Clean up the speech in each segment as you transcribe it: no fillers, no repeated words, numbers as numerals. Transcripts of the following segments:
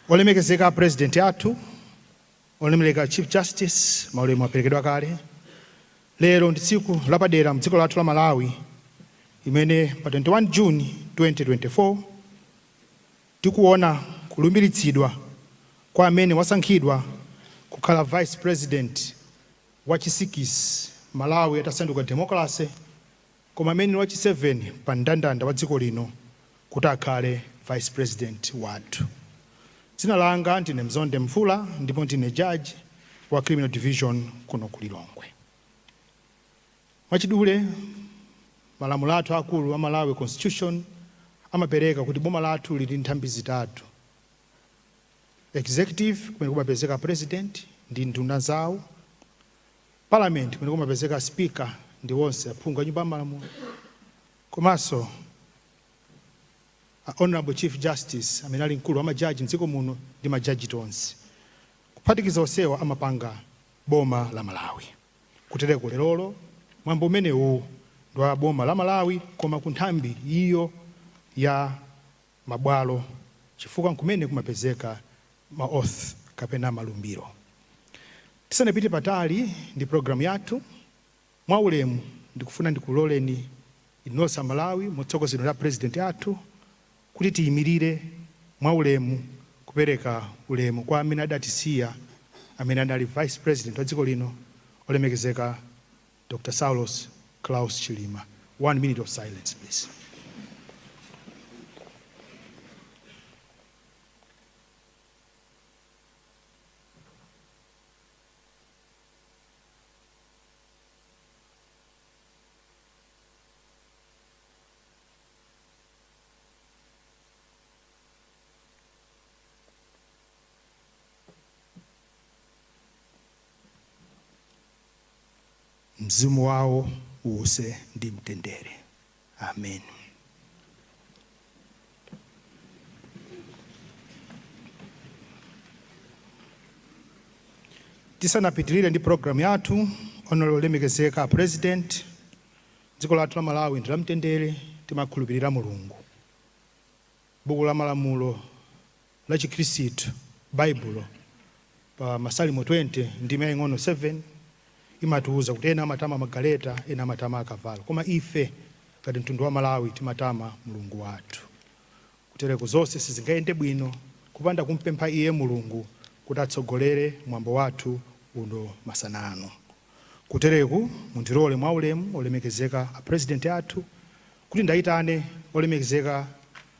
Olemekezeka President yathu, olemekezeka Chief Justice, maulemu aperekedwa kale. Lero ndi tsiku lapadera mdziko lathu la Malawi, imene pa 21 June 2024 tikuona kulumbiritsidwa kwa amene wasankhidwa kukhala Vice President wachisikisi Malawi atasanduka democracy, koma amene wachi7 pa mndandanda wa dziko lino kuti akhale Vice President wathu. Dzina langa ndine Mzonde Mfula, ndipo ndine judge wa Criminal Division kuno ku Lilongwe. Mwachidule, malamulo athu akulu a Malawi Constitution amapereka kuti boma lathu lili nthambi zitatu. Executive, kumene kumapezeka President ndi nduna zawo. Parliament, kumene kumapezeka Speaker ndi wonse aphungu a nyumba ya malamulo. Komanso Honorable Chief Justice, amene ali mkulu wa majaji mdziko muno ndi majaji tonse. Kuphatikiza onsewa amapanga boma la Malawi. Kutereko lerolo, mwambo umenewu ndi wa boma la Malawi, koma ku nthambi iyo ya mabwalo, chifukwa kumene kumapezeka maoath kapena malumbiro. Tisanapite patali ndi programu yathu, mwaulemu ndikufuna ndikuloleni inosa Malawi motsogozedwa ndi President yathu kuti tiyimirire mwaulemu kupereka ulemu kwa amene adatisiya, amene adali Vice President wa dziko lino, olemekezeka Dr. Saulos Klaus Chilima. 1 minute of silence, please. Mzimu wao uuse ndi mtendere. Amen. Tisanapitirire ndi programu yathu, olemekezeka President, dziko lathu la Malawi ndi la mtendere, timakhulupirira Mulungu. Buku la malamulo la Chikhristu, Bible, pa Masalimo 20 ndi maying'ono 7, imatiuza kuti ena amatama magaleta, ena amatama akavalo, koma ife ngati mtundu wa Malawi timatama Mulungu wathu. Kutereko zonse sizingayende bwino kupanda kumpempha iye Mulungu kuti atsogolere mwambo wathu uno masanano. Kutereko mundirole mwaulemu olemekezeka President yathu kuti ndayitane olemekezeka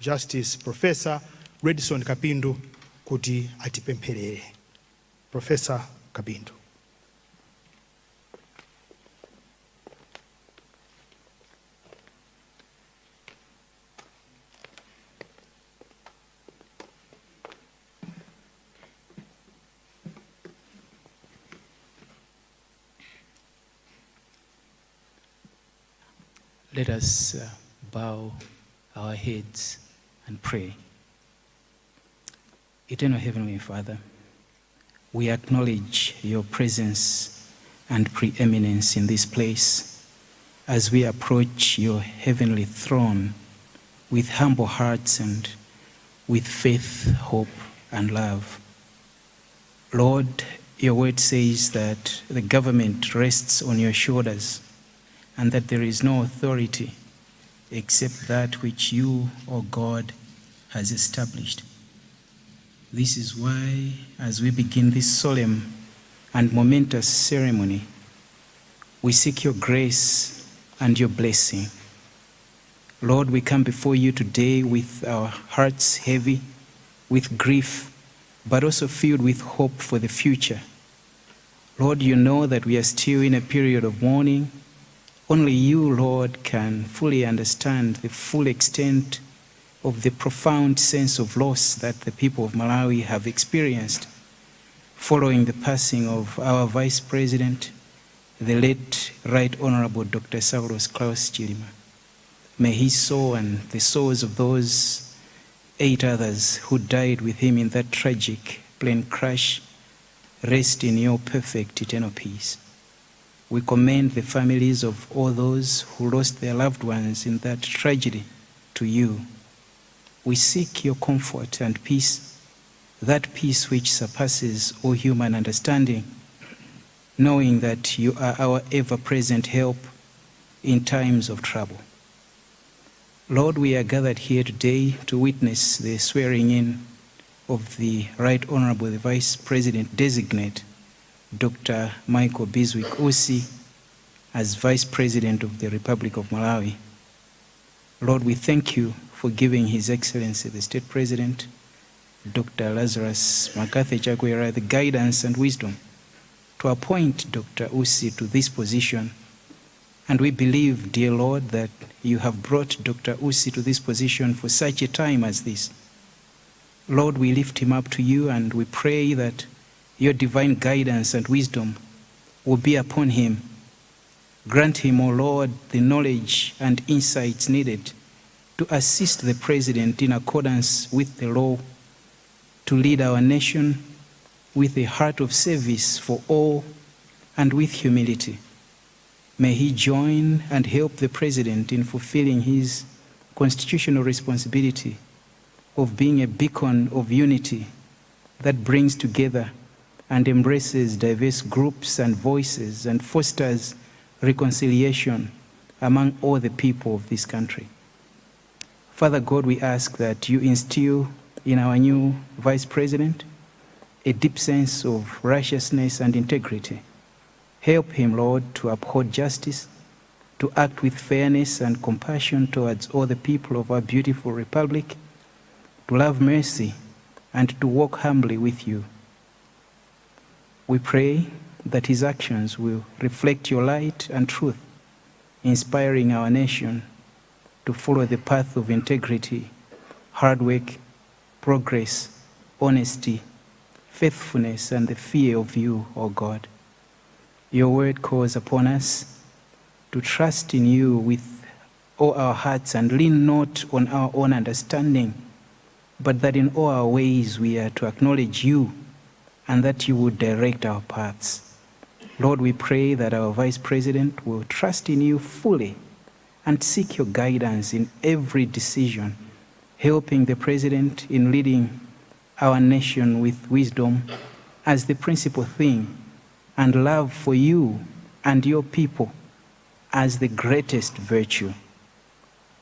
Justice Professor Redson Kapindu kuti atipempherere. Professor Kapindu. Let us bow our heads and pray. Eternal Heavenly Father, we acknowledge your presence and preeminence in this place as we approach your heavenly throne with humble hearts and with faith, hope, and love. Lord, your word says that the government rests on your shoulders, and that there is no authority except that which you, O God, has established. This is why, as we begin this solemn and momentous ceremony, we seek your grace and your blessing. Lord, we come before you today with our hearts heavy with grief, but also filled with hope for the future. Lord, you know that we are still in a period of mourning. Only you, Lord, can fully understand the full extent of the profound sense of loss that the people of Malawi have experienced following the passing of our Vice President, the late Right Honorable Dr. Saulos Klaus Chilima. May his soul and the souls of those 8 others who died with him in that tragic plane crash rest in your perfect eternal peace. We commend the families of all those who lost their loved ones in that tragedy to you. We seek your comfort and peace that peace which surpasses all human understanding, knowing that you are our ever-present help in times of trouble. Lord, we are gathered here today to witness the swearing in of the Right Honorable the Vice President Designate, Dr. Michael Biswick Usi, as Vice President of the Republic of Malawi. Lord, we thank you for giving His Excellency the State President, Dr. Lazarus Makathi Chakwera, the guidance and wisdom to appoint Dr. Usi to this position. And we believe, dear Lord, that you have brought Dr. Usi to this position for such a time as this. Lord, we lift him up to you and we pray that your divine guidance and wisdom will be upon him. Grant him, O Lord, the knowledge and insights needed to assist the President in accordance with the law, to lead our nation with a heart of service for all and with humility. May he join and help the President in fulfilling his constitutional responsibility of being a beacon of unity that brings together and embraces diverse groups and voices and fosters reconciliation among all the people of this country. Father God, we ask that you instill in our new Vice President a deep sense of righteousness and integrity. Help him, Lord, to uphold justice, to act with fairness and compassion towards all the people of our beautiful republic, to love mercy, and to walk humbly with you. We pray that his actions will reflect your light and truth, inspiring our nation to follow the path of integrity, hard work, progress, honesty, faithfulness, and the fear of you, O God. Your word calls upon us to trust in you with all our hearts and lean not on our own understanding, but that in all our ways we are to acknowledge you and that you would direct our paths. Lord, we pray that our Vice President will trust in you fully and seek your guidance in every decision, helping the President in leading our nation with wisdom as the principal thing, and love for you and your people as the greatest virtue.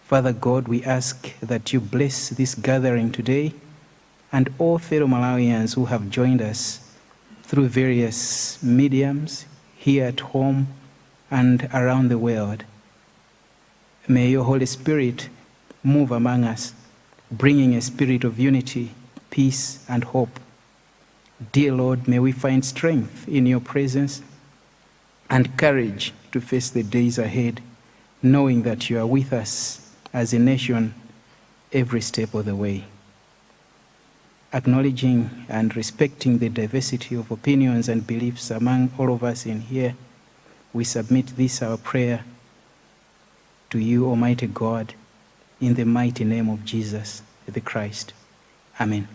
Father God, we ask that you bless this gathering today and all fellow Malawians who have joined us through various mediums here at home and around the world. May your Holy Spirit move among us, bringing a spirit of unity, peace, and hope. Dear Lord, may we find strength in your presence and courage to face the days ahead, knowing that you are with us as a nation every step of the way. Acknowledging and respecting the diversity of opinions and beliefs among all of us in here, we submit this, our prayer, to you, Almighty God, in the mighty name of Jesus the Christ. Amen.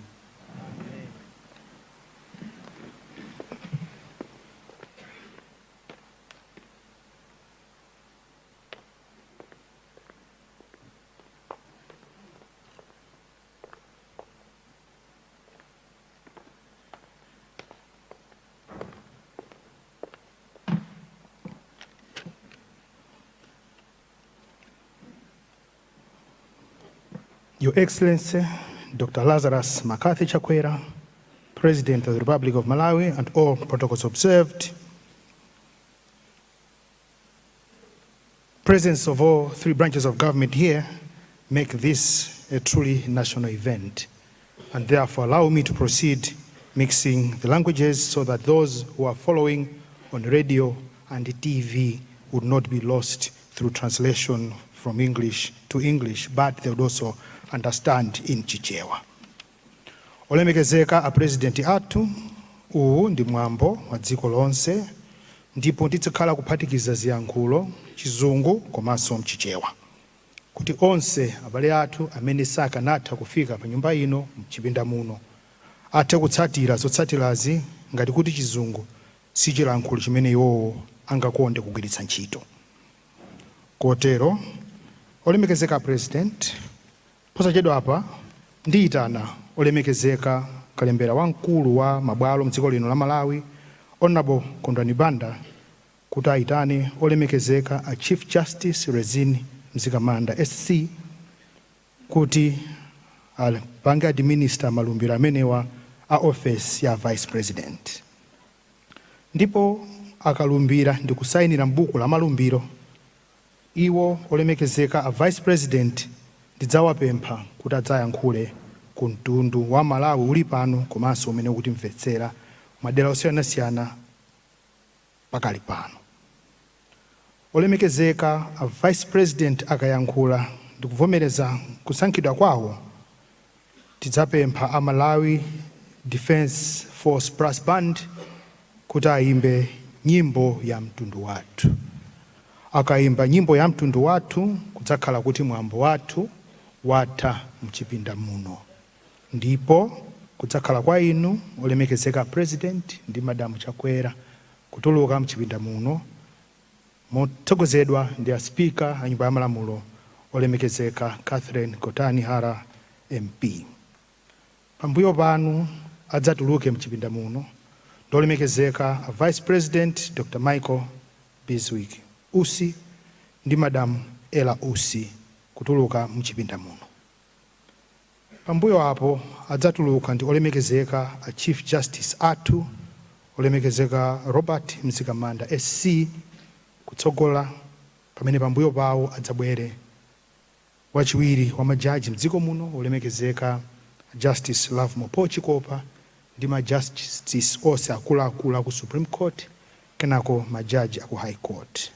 Your Excellency, Dr. Lazarus Makathi Chakwera, President of the Republic of Malawi, and all protocols observed. Presence of all three branches of government here make this a truly national event, and therefore allow me to proceed mixing the languages so that those who are following on radio and TV would not be lost through translation from English to English, but they would also understand in Chichewa. Olemekezeka a President atu, uwu ndi mwambo wa dziko lonse, ndipo nditsikhala kuphatikiza ziyankhulo Chizungu komanso Mchichewa, kuti onse abale athu amene sakanatha kufika pa nyumba ino mchipinda muno athe kutsatira zotsatirazi ngati kuti Chizungu si chilankhulo chimene iwowo angakonde kugwiritsa ntchito. Kotero, olemekezeka President, posachedwa apa ndiyitana olemekezeka kalembera wamkulu wa mabwalo mdziko lino la Malawi, Honorable Kondwani Banda, kuti aitane olemekezeka a Chief Justice Rezini Mzikamanda SC kuti pange administer malumbiro amenewa a office ya Vice President. Ndipo akalumbira ndi kusayinira mbuku la malumbiro, iwo olemekezeka a Vice President ndidzawapempha kuti adzayankhule ku mtundu wa Malawi uli pano komanso umene kuti mvetsera madera osiyanasiyana pakali pano. Olemekezeka a Vice President akayankhula ndi kuvomereza kusankhidwa kwawo, tidzapempha a Malawi Defense Force Brass Band kuti aimbe nyimbo ya mtundu wathu. Akaimba nyimbo ya mtundu wathu kudzakhala kuti mwambo wathu watha mchipinda muno. Ndipo kudzakhala kwa inu olemekezeka President ndi Madam Chakwera kutuluka mchipinda muno motsogozedwa ndi a Speaker a Nyumba ya Malamulo olemekezeka Catherine Kotani Hara MP. Pambuyo panu adzatuluke mchipinda muno ndolemekezeka a Vice President Dr. Michael Biswick Usi ndi Madam Ella Usi kutuluka mchipinda muno. Pambuyo apo adzatuluka ndi olemekezeka a Chief Justice athu olemekezeka Robert Mzikamanda SC kutsogola, pamene pambuyo pawo adzabwere wachiwiri wa majaji mdziko muno olemekezeka Justice Love Mopochikopa ndi ma justice onse akuluakulu ku Supreme Court kenako majaji aku High Court.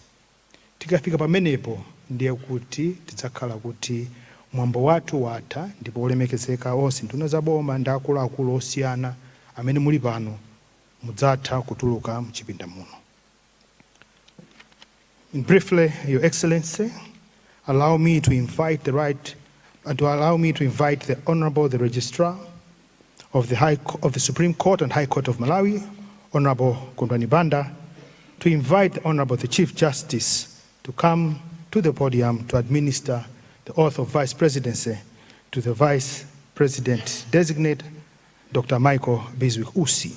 Tikafika pamenepo ndiye kuti tidzakhala kuti mwambo wathu watha, ndipo olemekezeka onse nduna za boma ndi akuluakulu osiyana amene muli pano mudzatha kutuluka mchipinda muno. Briefly, Your Excellency, allow me to invite the Honorable the Registrar of the Supreme Court and High Court of Malawi, Honorable Kondwani Banda, to invite the Honorable the Chief Justice to come to the podium to administer the oath of Vice Presidency to the Vice President designate, Dr. Michael Biswick Usi.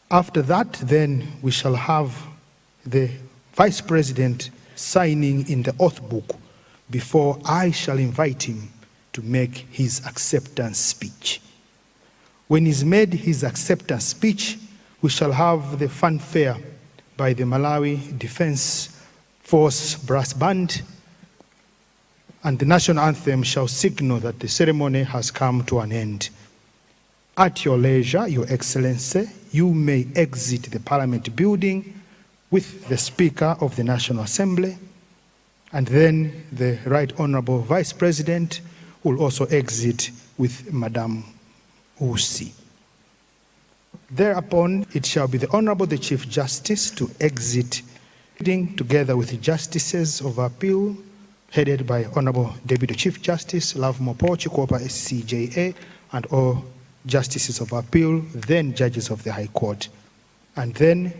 After that, then we shall have the Vice President signing in the oath book before I shall invite him to make his acceptance speech. When he's made his acceptance speech, we shall have the fanfare by the Malawi Defense Force Brass Band, and the national anthem shall signal that the ceremony has come to an end. At your leisure, Your Excellency, you may exit the Parliament building with the Speaker of the National Assembly, and then the Right Honorable Vice President will also exit with Madam Usi. Thereupon, it shall be the Honorable the Chief Justice to exit, together with the Justices of Appeal, headed by Honorable Deputy Chief Justice Love Mopochikopa SCJA, and all Justices of Appeal, then Judges of the High Court, and then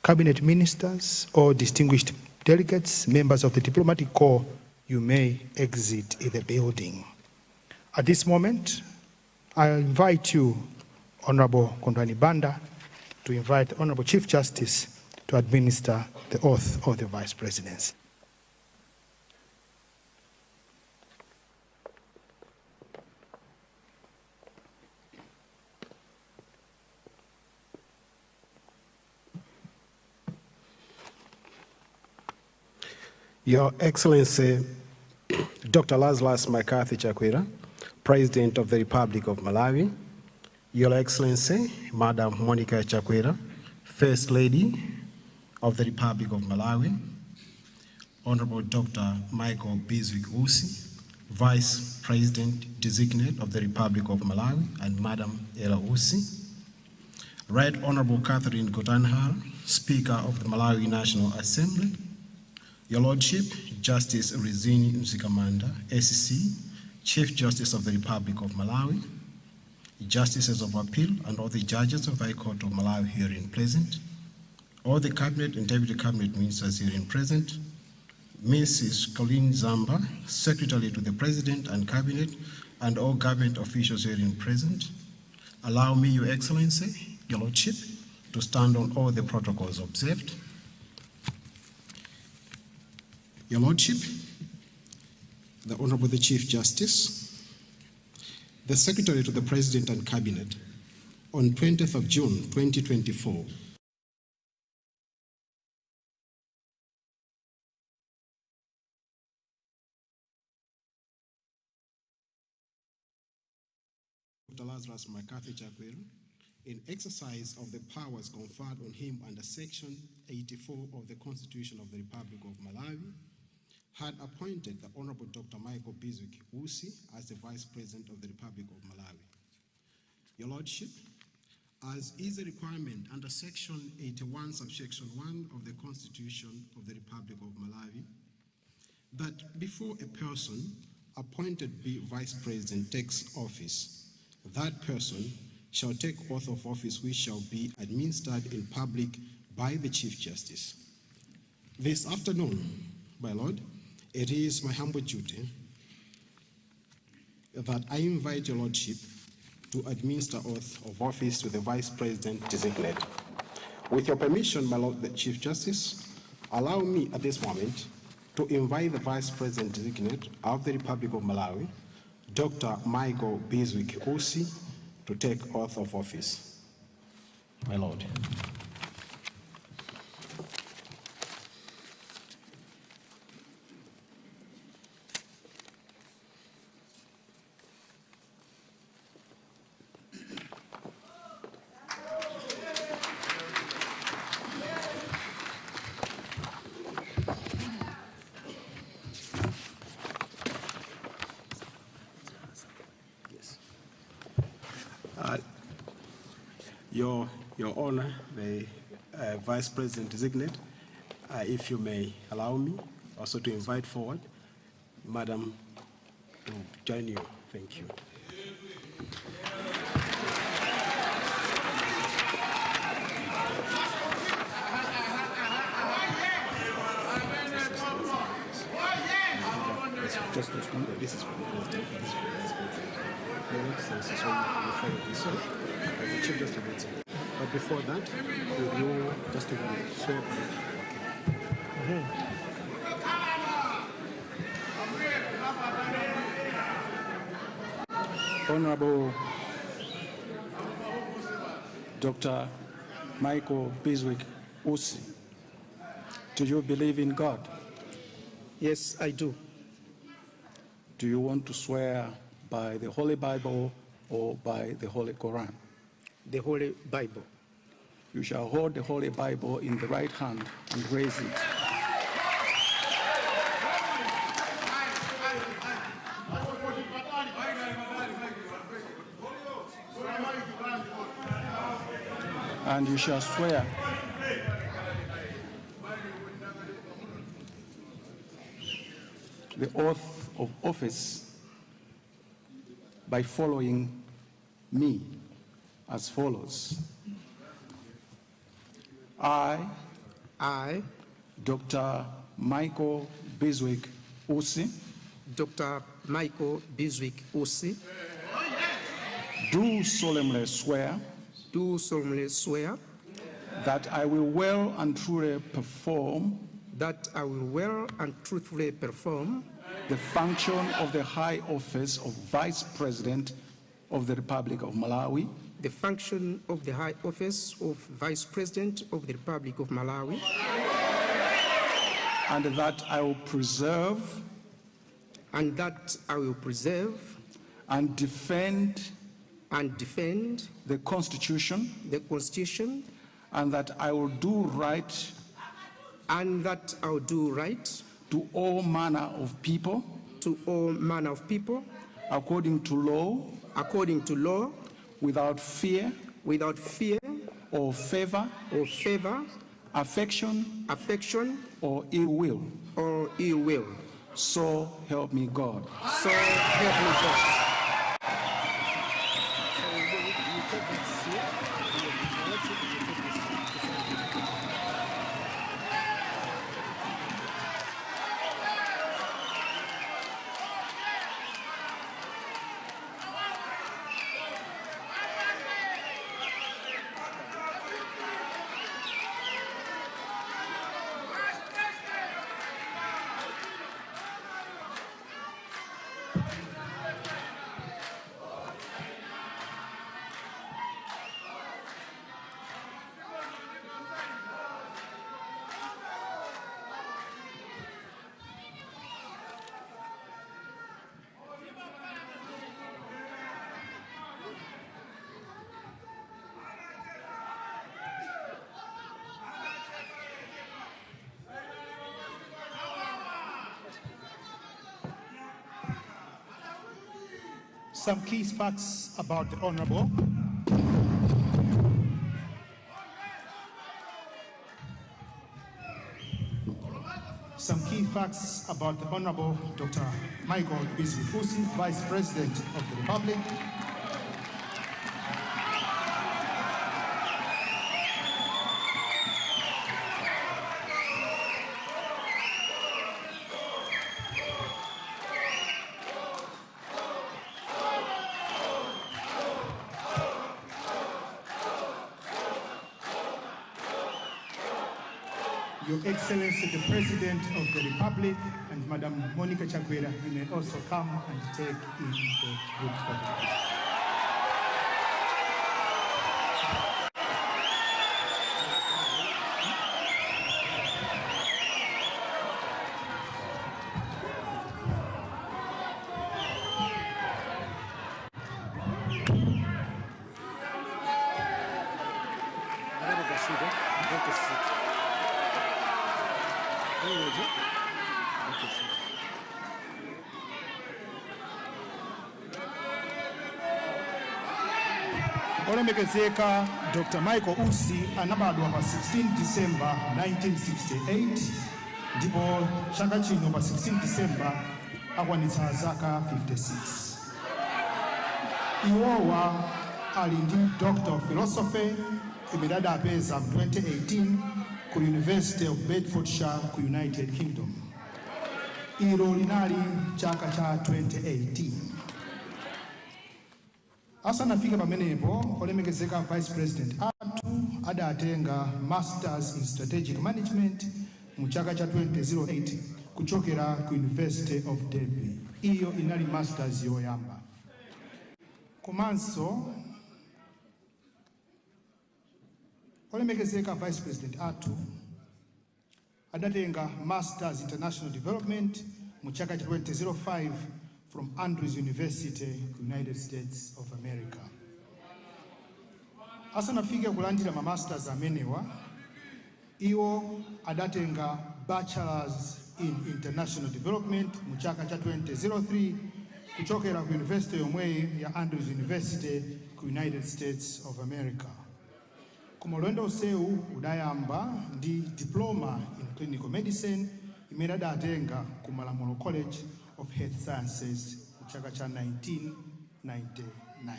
Cabinet Ministers or distinguished delegates, members of the Diplomatic Corps, you may exit the building. At this moment, I invite you, Honorable Kondwani Banda, to invite the Honorable Chief Justice to administer the oath of the Vice Presidency. Your Excellency, Dr. Lazarus McCarthy Chakwera, President of the Republic of Malawi, Your Excellency, Madam Monica Chakwera, First Lady of the Republic of Malawi, Honorable Dr. Michael Biswick Usi, Vice President Designate of the Republic of Malawi, and Madam Ella Usi, Right Honorable Catherine Kotani Hara, Speaker of the Malawi National Assembly, Your Lordship, Justice Rezini Mzikamanda, SC, Chief Justice of the Republic of Malawi, Justices of Appeal, and all the judges of the High Court of Malawi herein present, all the Cabinet and Deputy Cabinet Ministers herein present, Mrs. Colleen Zamba, Secretary to the President and Cabinet, and all government officials herein present, Allow me, Your Excellency, Your Lordship, to stand on all the protocols observed. Your Lordship, the Honorable the Chief Justice, the Secretary to the President and Cabinet, on 20th of June 2024, Dr. Lazarus McCarthy Chakwera, in exercise of the powers conferred on him under Section 84 of the Constitution of the Republic of Malawi, had appointed the Honorable Dr. Michael Bizwick Usi as the Vice President of the Republic of Malawi. Your Lordship, as is a requirement under Section 81, subsection 1 of the Constitution of the Republic of Malawi, that before a person appointed be Vice President takes office, that person shall take oath of office which shall be administered in public by the Chief Justice. This afternoon, my Lord, it is my humble duty that I invite Your Lordship to administer oath of office to the Vice President designate. With your permission, my Lord the Chief Justice, allow me at this moment to invite the Vice President designate of the Republic of Malawi, Dr. Michael Bizwick Usi, to take oath of office. My Lord. Your Honor, the Vice President designate, if you may allow me also to invite forward Madam to join you. Thank you. Just this one. This is for the President. This is for the Vice President. As the Chief Justice. But before that, will you just swear? Honorable Dr. Michael Bizwick Usi, do you believe in God? Yes, I do. Do you want to swear by the Holy Bible or by the Holy Quran? The Holy Bible. You shall hold the Holy Bible in the right hand and raise it. And you shall swear the oath of office by following me as follows. I, Dr. Michael Bizwick Usi, Dr. Michael Bizwick Usi, do solemnly swear that I will well and truly perform the function of the high office of Vice President of the Republic of Malawi, the function of the high office of Vice President of the Republic of Malawi, and that I will preserve and defend the Constitution, and that I will do right to all manner of people, according to law, without fear or favor, affection or ill will. So help me God. Some key facts about the Honorable. Some key facts about the Honorable Dr. Michael Biswikusi, Vice President of the Republic. Your Excellency, the President of the Republic, and Madam Monica Chakwera, you may also come and take in the group photograph. Olemekezeka Dr. Michael Usi anabadwa pa 16 December 1968 ndipo chaka chino pa 16 December akwanitsa zaka 56. Iwowa ali ndi Doctor of Philosophy imene adapeza mu 2018 ku University of Bedfordshire ku United Kingdom. Ilo linali chaka cha 2018. Asanafika pamenepo, olemekezeka Vice President athu adatenga Masters in Strategic Management mu chaka cha 2008 kuchokera ku University of Derby. Iyo inali Masters yoyamba. Komanso olemekezeka Vice President athu adatenga Masters International Development mu chaka cha 2005 from Andrews University, United States of America. Asanafike kulandira ma masters amenewa, iwo adatenga Bachelors in International Development mu chaka cha 2003 kuchokera ku University yomwe ya Andrews University ku United States of America. Kumulendo useu udayamba ndi Diploma in Clinical Medicine imene adatenga ku Malamulo College of Health Sciences chaka cha 1999.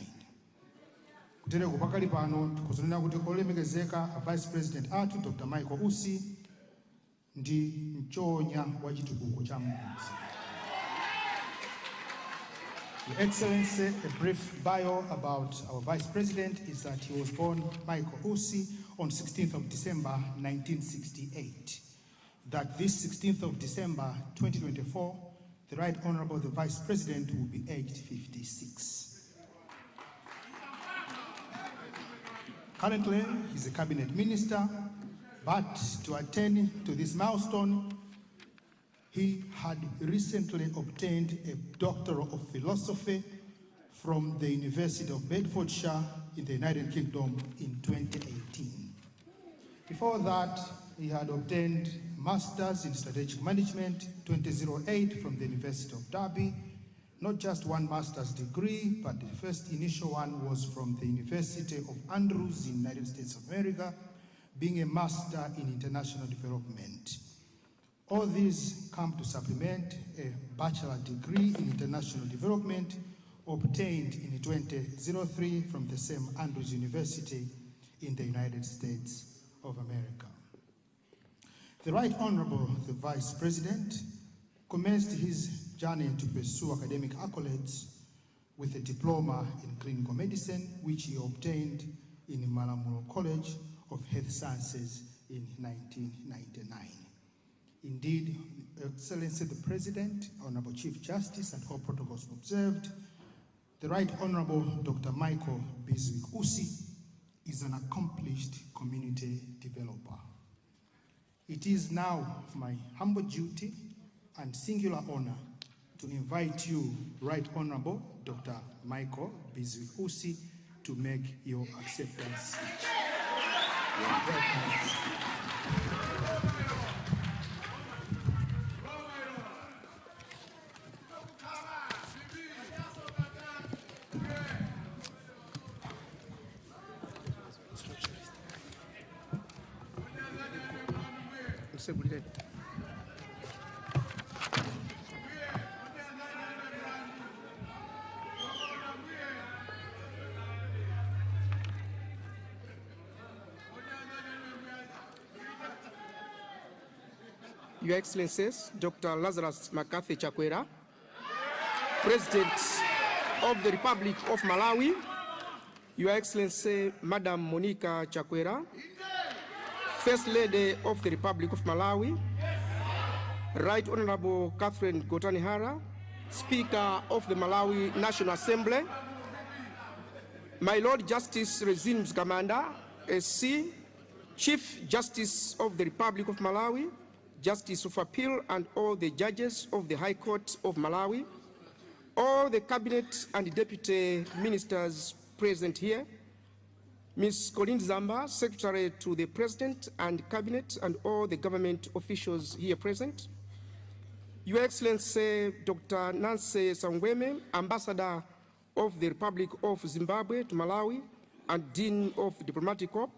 Kutere kupakali pano tikuzonena kuti olemekezeka Vice President athu Dr. Michael Usi ndi mchonya wa chitukuko cha mudzi. Your Excellency, a brief bio about our Vice President is that he was born Michael Usi on 16th of December 1968. That this 16th of December 2024 the Right Honorable the Vice President will be aged 56. Currently, he's a cabinet minister, but to attain to this milestone, he had recently obtained a Doctor of Philosophy from the University of Bedfordshire in the United Kingdom in 2018. Before that, he had obtained Masters in Strategic Management 2008 from the University of Derby. Not just one master's degree, but the first initial one was from the University of Andrews in the United States of America, being a Master in International Development. All these come to supplement a bachelor degree in International Development obtained in 2003 from the same Andrews University in the United States of America. The Right Honorable, the Vice President, commenced his journey to pursue academic accolades with a diploma in clinical medicine, which he obtained in Malamulo College of Health Sciences in 1999. Indeed, Excellency the President, Honorable Chief Justice, and all protocols observed, the Right Honorable Dr. Michael Biswikusi is an accomplished community developer. It is now my humble duty and singular honor to invite you, Right Honorable Dr. Michael Biswikusi, to make your acceptance speech. MTSOGOLERI. Your Excellencies, Dr. Lazarus McCarthy Chakwera, President of the Republic of Malawi, Your Excellency, Madam Monica Chakwera, First Lady of the Republic of Malawi, Right Honorable Catherine Gotanihara, Speaker of the Malawi National Assembly, my Lord Justice Regimes Commander, SC, Chief Justice of the Republic of Malawi, Justice of Appeal, and all the judges of the High Court of Malawi, all the cabinet and deputy ministers present here, Ms. Colleen Zamba, Secretary to the President and Cabinet, and all the government officials here present, Your Excellency Dr. Nancy Sangweme, Ambassador of the Republic of Zimbabwe to Malawi and Dean of Diplomatic Corps,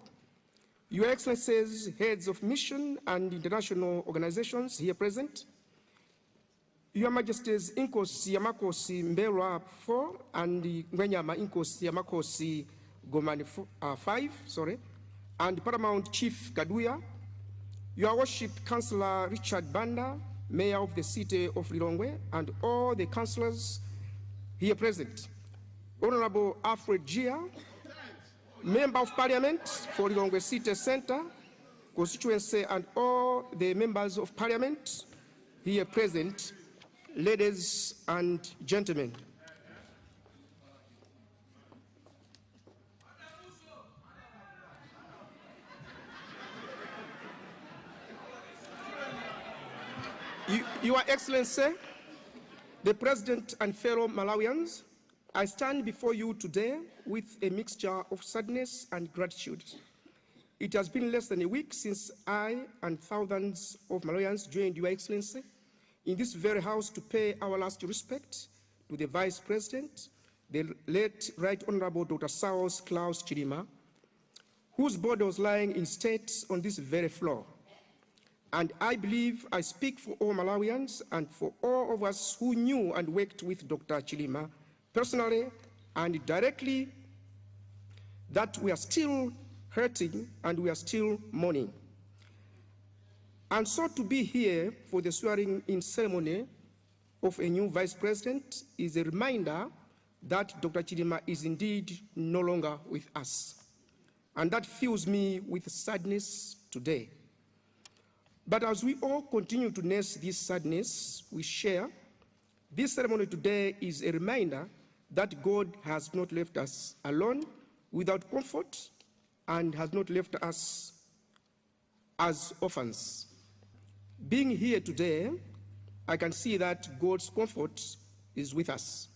Your Excellencies, heads of mission and international organizations here present, Your Majesties Inkosi Yamakosi Mbelwa 4 and Ngwenyama Inkosi Yamakosi Gomani 5, and Paramount Chief Kaduya, Your Worship Councillor Richard Banda, Mayor of the City of Lilongwe, and all the councillors here present, Honorable Alfred Gia, Member of Parliament for Lilongwe City Centre constituency, and all the members of Parliament here present, ladies and gentlemen. Your Excellency, the President and fellow Malawians, I stand before you today with a mixture of sadness and gratitude. It has been less than a week since I and thousands of Malawians joined Your Excellency in this very house to pay our last respect to the Vice President, the late Right Honorable Dr. Saus Klaus Chilima, whose body was lying in state on this very floor. And I believe I speak for all Malawians and for all of us who knew and worked with Dr. Chilima personally and directly, that we are still hurting and we are still mourning. And so to be here for the swearing-in ceremony of a new Vice President is a reminder that Dr. Chilima is indeed no longer with us. And that fills me with sadness today. But as we all continue to nurse this sadness we share, this ceremony today is a reminder that God has not left us alone without comfort and has not left us as orphans. Being here today, I can see that God's comfort is with us.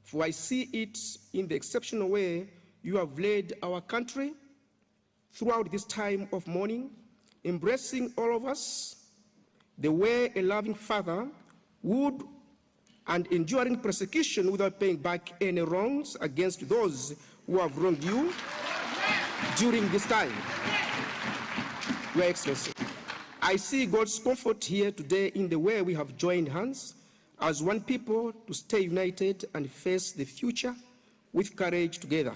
For I see it in the exceptional way you have led our country throughout this time of mourning, embracing all of us the way a loving father would, and enduring persecution without paying back any wrongs against those who have wronged you during this time. Your Excellency, I see God's comfort here today in the way we have joined hands as one people to stay united and face the future with courage together.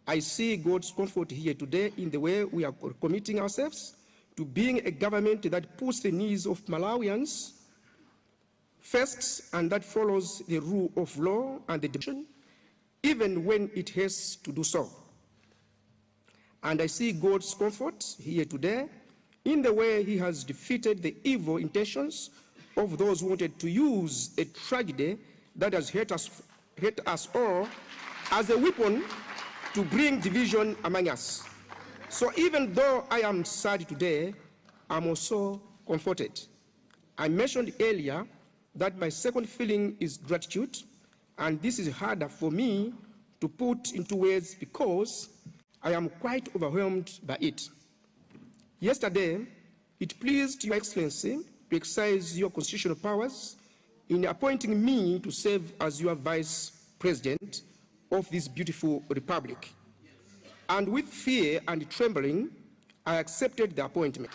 I see God's comfort here today in the way we are committing ourselves to being a government that puts the needs of Malawians first and that follows the rule of law and the decision, even when it has to do so. And I see God's comfort here today in the way he has defeated the evil intentions of those who wanted to use a tragedy that has hurt us all as a weapon to bring division among us. So even though I am sad today, I'm also comforted. I mentioned earlier that my second feeling is gratitude, and this is harder for me to put into words because I am quite overwhelmed by it. Yesterday, it pleased Your Excellency to exercise your constitutional powers in appointing me to serve as your Vice President of this beautiful republic. And with fear and trembling, I accepted the appointment.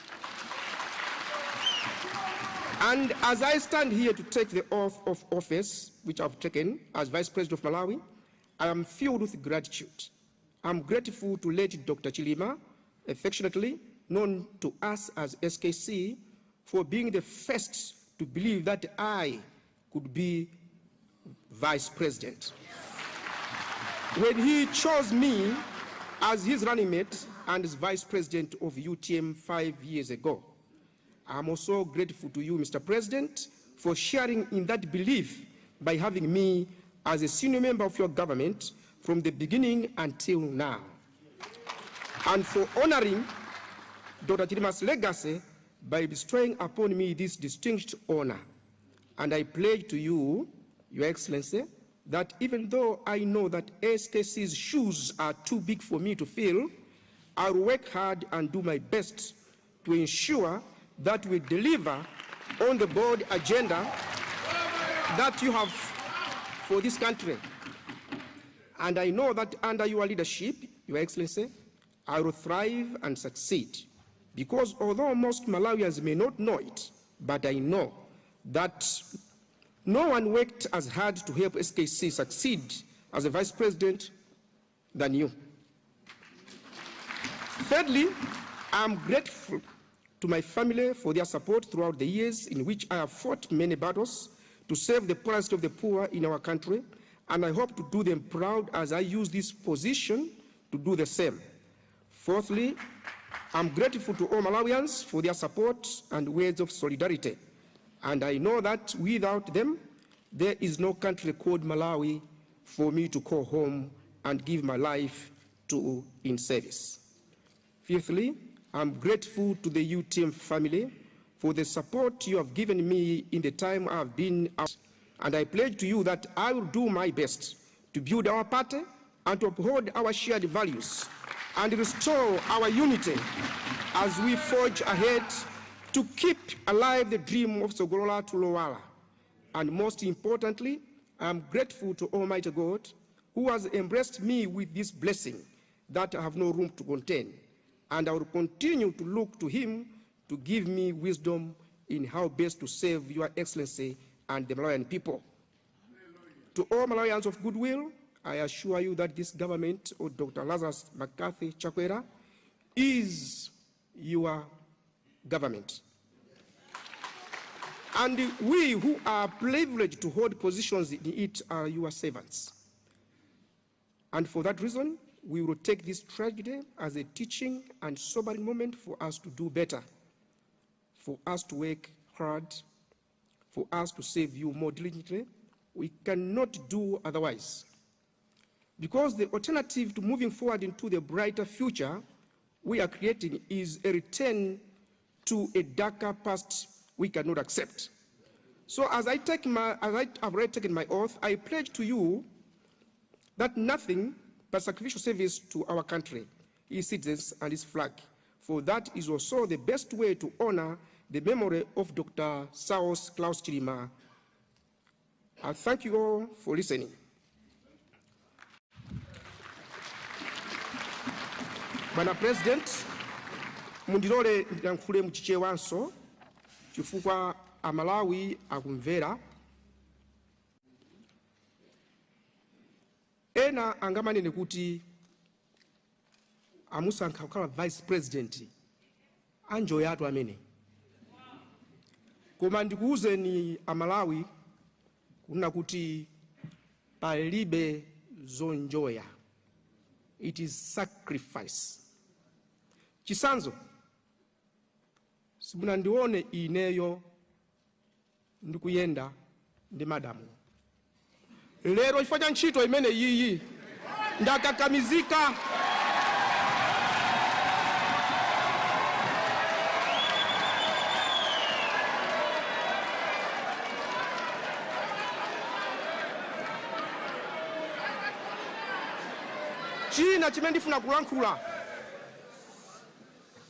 And as I stand here to take the oath of office, which I've taken as Vice President of Malawi, I am filled with gratitude. I'm grateful to late Dr. Chilima, affectionately known to us as SKC, for being the first to believe that I could be Vice President. When he chose me as his running mate and as Vice President of UTM 5 years ago, I'm also grateful to you, Mr. President, for sharing in that belief by having me as a senior member of your government from the beginning until now, and for honoring Dr. Chilima's legacy by bestowing upon me this distinct honor. And I pledge to you, Your Excellency, that even though I know that SKC's shoes are too big for me to fill, I'll work hard and do my best to ensure that we deliver on the board agenda that you have for this country. And I know that under your leadership, Your Excellency, I will thrive and succeed. Because although most Malawians may not know it, but I know that no one worked as hard to help SKC succeed as a Vice President than you. Thirdly, I'm grateful to my family for their support throughout the years in which I have fought many battles to save the poorest of the poor in our country, and I hope to do them proud as I use this position to do the same. Fourthly, I'm grateful to all Malawians for their support and words of solidarity, and I know that without them, there is no country called Malawi for me to call home and give my life to in service. Fifthly, I'm grateful to the UTM family for the support you have given me in the time I've been out, and I pledge to you that I will do my best to build our party and to uphold our shared values and restore our unity as we forge ahead to keep alive the dream of Tsogolola to Lowala. And most importantly, I am grateful to Almighty God who has embraced me with this blessing that I have no room to contain. And I will continue to look to him to give me wisdom in how best to serve Your Excellency and the Malawian people. To all Malawians of goodwill, I assure you that this government of Dr. Lazarus McCarthy Chakwera is your government. And we who are privileged to hold positions in it are your servants. And for that reason, we will take this tragedy as a teaching and sobering moment for us to do better, for us to work hard, for us to serve you more diligently. We cannot do otherwise. Because the alternative to moving forward into the brighter future we are creating is a return to a darker past we cannot accept. So as I have already taken my oath, I pledge to you that nothing but sacrificial service to our country, its citizens and its flag, for that is also the best way to honor the memory of Dr. Saus Klaus Chilima. I thank you all for listening. Bwana President, mundilole ndiyankhule muchichewanso chifukwa Amalawi akumvera. Ena angamanene kuti amusankha kukhala Vice President anjoyatu amene. Koma ndikuwuzeni Amalawi kuna kuti palibe zonjoya. It is sacrifice. Chisanzo, simunandione ineyo ndikuyenda ndi madamu. Lero chifukwa cha ntchito imene iyi ndakakamizika. China chimene ndifuna kulankhula.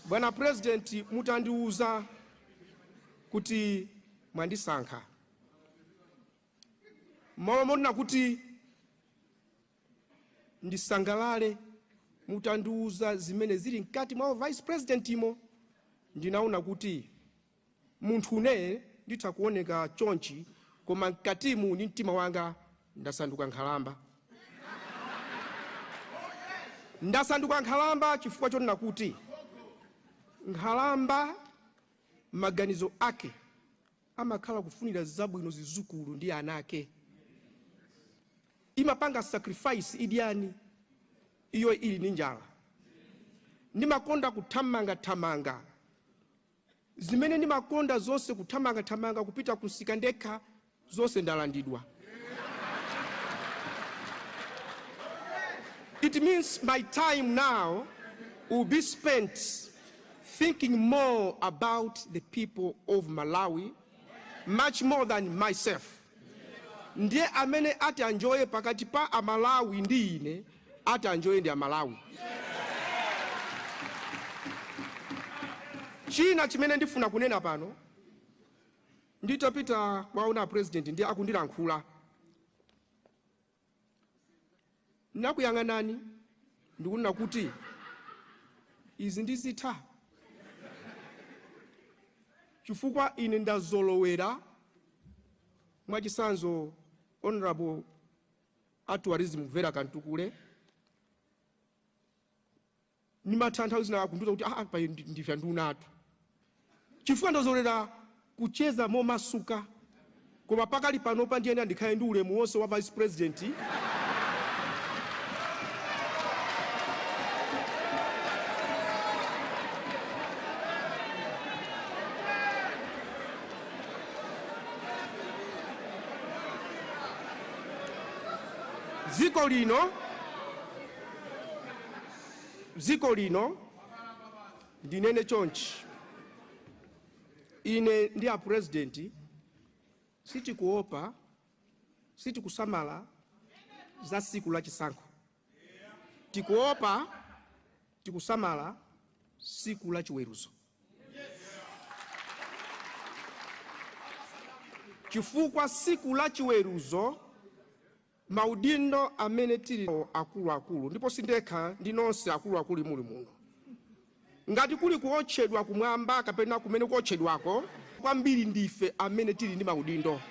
Bwana President, mutandiuza kuti mwandisankha. Mwaona kuti ndisangalale mutandiuza zimene zili mkati mwa Vice President imo, ndinaona kuti munthu une nditha kuoneka chonchi, koma mkatimu ndi mtima wanga ndasanduka nkhalamba. Ndasanduka nkhalamba chifukwa chonena kuti nkhalamba maganizo ake amakhala kufunira zabwino zizukulu ndi ana ake. Imapanga sacrifice idyani iyo ili ndi njala. Ndimakonda kuthamanga zimene ndimakonda zonse kuthamanga kupita kusika ndekha zonse ndalandidwa. It means my time now will be spent thinking more about the people of Malawi, much more than myself. Ndiye amene ati anjoye pakati pa Amalawi ndi ine, ati anjoye ndi Amalawi. China chimene ndifuna kunena pano, nditapita kwaona president ndiye akundilankhula. Nakuyang'anani ndikunena kuti izi ndizitha. Chifukwa ine ndazolowera mwachisanzo Honorable Tourism Vera Kantukule. Nimatantha zina kunduza kuti pa ndife ndunatu. Chifukwa ndazolowera kucheza momasuka, koma pakali panopa ndiye ndikhale ndi ulemu wonse wa Vice President. Dziko lino ndinene chonchi. Ine ndi a president sitikuopa, sitikusamala za siku la chisankho. Tikuopa, tikusamala siku la chiweruzo. Chifukwa siku la chiweruzo maudindo amene tili akuluakulu, ndipo sindekha ndi nonse akuluakulu muli muno. Ngati kuli kuotchedwa kumwamba kapena kumene kuotchedwako, kwambiri ndife amene tili ndi maudindo.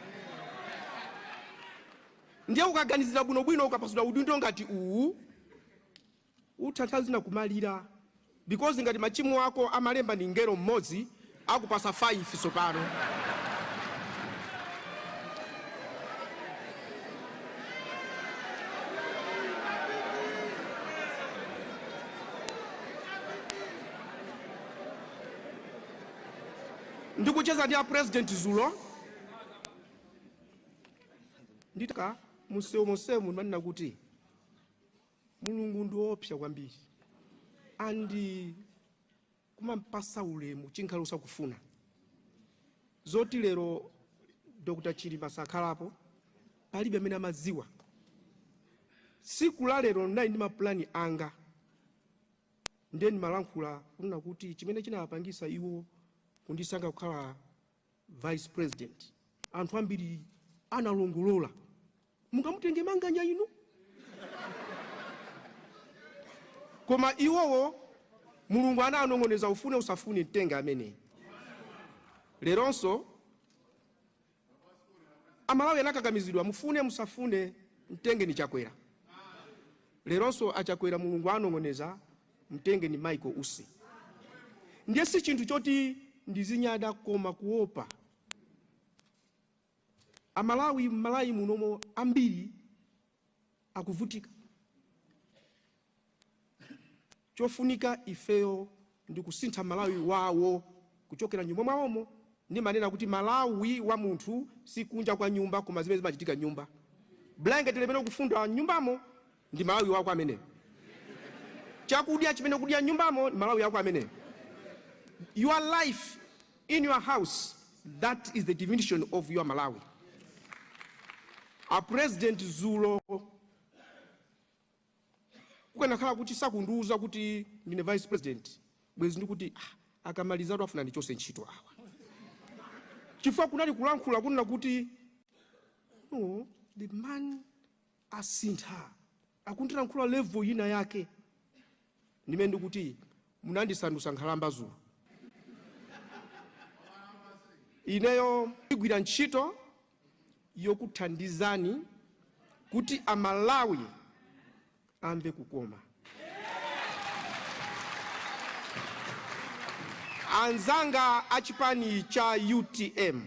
Ndiye ukaganizira bwinobwino ukapasula udindo ngati uwu, uthatha zina kumalira. Because ngati machimo ako amalemba ndi ngero mmodzi, akupasa 5 sopano. Ndikucheza ndi a president Zulo. Nditaka musemo manena kuti Mulungu ndiopsa kwambiri. Andi kumampasa ulemu chinkhalo sakufuna. Zoti lero Dr. Chilima sakhalapo, palibe amene amadziwa. Siku la lero ndali ndi maplani anga. Ndiye ndimalankhula kunena kuti chimene chinapangisa iwo kundisankha kukhala Vice President. Anthu ambiri analongolola. Mungamutenge manganya inu? Koma iwowo Mulungu ananong'oneza ufune usafune mtenge amene. Leronso Amalawi anakakamizidwa mufune musafune mtenge ni Chakwera. Leronso achakwera Mulungu anong'oneza mtenge ni Michael Usi. Ndiye si chinthu choti ndizinyada koma kuopa. Amalawi Malawi munomo ambiri akuvutika. Chofunika ifeyo ndi kusintha Malawi wawo kuchokera nyumba mwawomo. Ndi manena kuti Malawi wa munthu si kunja kwa nyumba koma zimene zimachitika nyumba. Blanket limene kufunda nyumbamo ndi Malawi wako amene. Chakudya chimene kudya nyumbamo ndi Malawi wako amene. Your life in your house, that is the definition of your Malawi. A President Zulo kukanakhala kuti sakunduza kuti ndine Vice President, bwezi ndikuti akamalizatu afuna ndichose ntchito awa. Chifukwa kunali kulankhula kunena kuti no, the man asintha. Akundilankhula level ina yake. Ndimene ndikuti munandisandutsa nkhalamba Zulo. ineyo igwira ntchito yokuthandizani kuti amalawi amve kukoma. Anzanga achipani cha UTM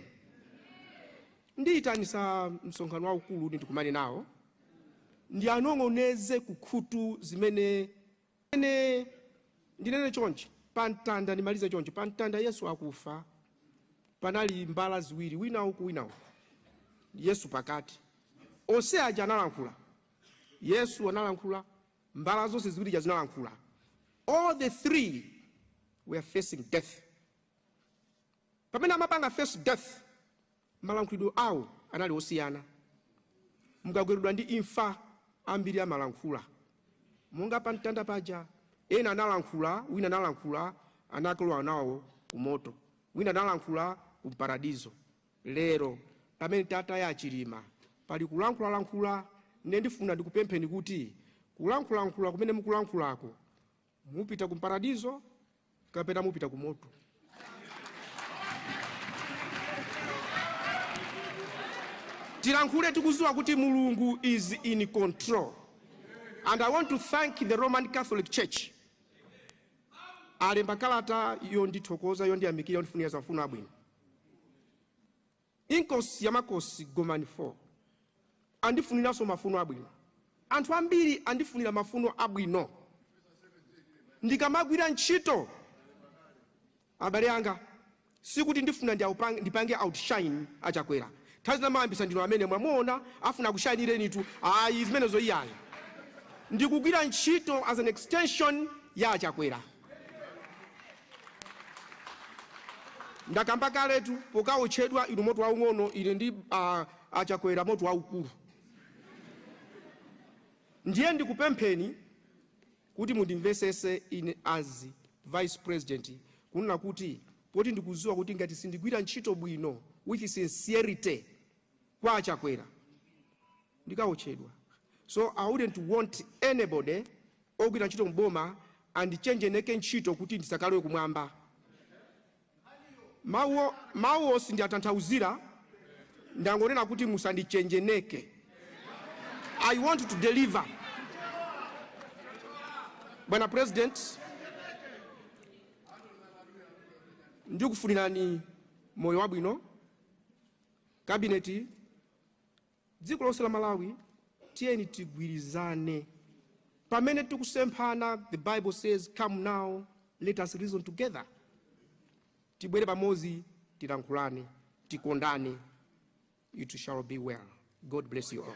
ndiyitanisa msonkhano waukulu ndikumane nawo ndi anong'oneze kukhutu zimene ndinene chonchi pantanda ndimalize chonchi pantanda Yesu akufa panali mbala ziwiri wina uku wina uku Yesu pakati onse aja analankhula Yesu analankhula mbala zonse ziwiri zinalankhula all the three were facing death. Pamene amapanga face death malankhulidwe awo anali osiyana mukagweredwa ndi imfa ambiri amalankhula monga pantanda paja ena analankhula wina analankhula anakolowa nawo kumoto wina analankhula ku paradizo. Lero pamene tata ya chilima pali kulankhula ndifuna ndikupempheni kuti kulankhula kumene mukulankhulako mupita ku paradizo kapena mupita ku moto. Tilankhule tikuziwa kuti Mulungu is in control. And I want to thank the Roman Catholic Church. Alemba kalata yondithokoza yondiyamikira yondifunira mafuno abwino. Inkosi yamakosi Gomani 4. Andifuniranso mafuno abwino. Anthu ambiri andifunira mafuno abwino. Ndikamagwira ntchito abale anga sikuti ndifuna ndipange outshine achakwera. Tazina mayambisa ndino amene mwamuona afuna kushinireni tu ayi zimenezo iyayi. Ndikugwira ntchito as an extension ya achakwera. Ndakamba kaletu pokaotchedwa inu moto waung'ono ili ndi achakwera moto waukulu. Ndiye ndikupempheni kuti mundimvesese ine as vice president kunena kuti poti ndikuziwa kuti ngati sindigwira ntchito bwino with sincerity kwa achakwera ndikaotchedwa. So I wouldn't want anybody ogwira ntchito mboma andichenjeneke ntchito kuti ndisakalowe kumwamba. Mawu sindiyatanthauzira ndangonena kuti musandichenjeneke. I want to deliver. Bwana President, ndikufunirani moyo wabwino. Kabineti dziko lonse la Malawi tiyeni tigwirizane. Pamene tikusemphana, the Bible says, come now, let us reason together. Tibwere pamozi, tilankhulane, tikondane. It shall be well. God bless you all.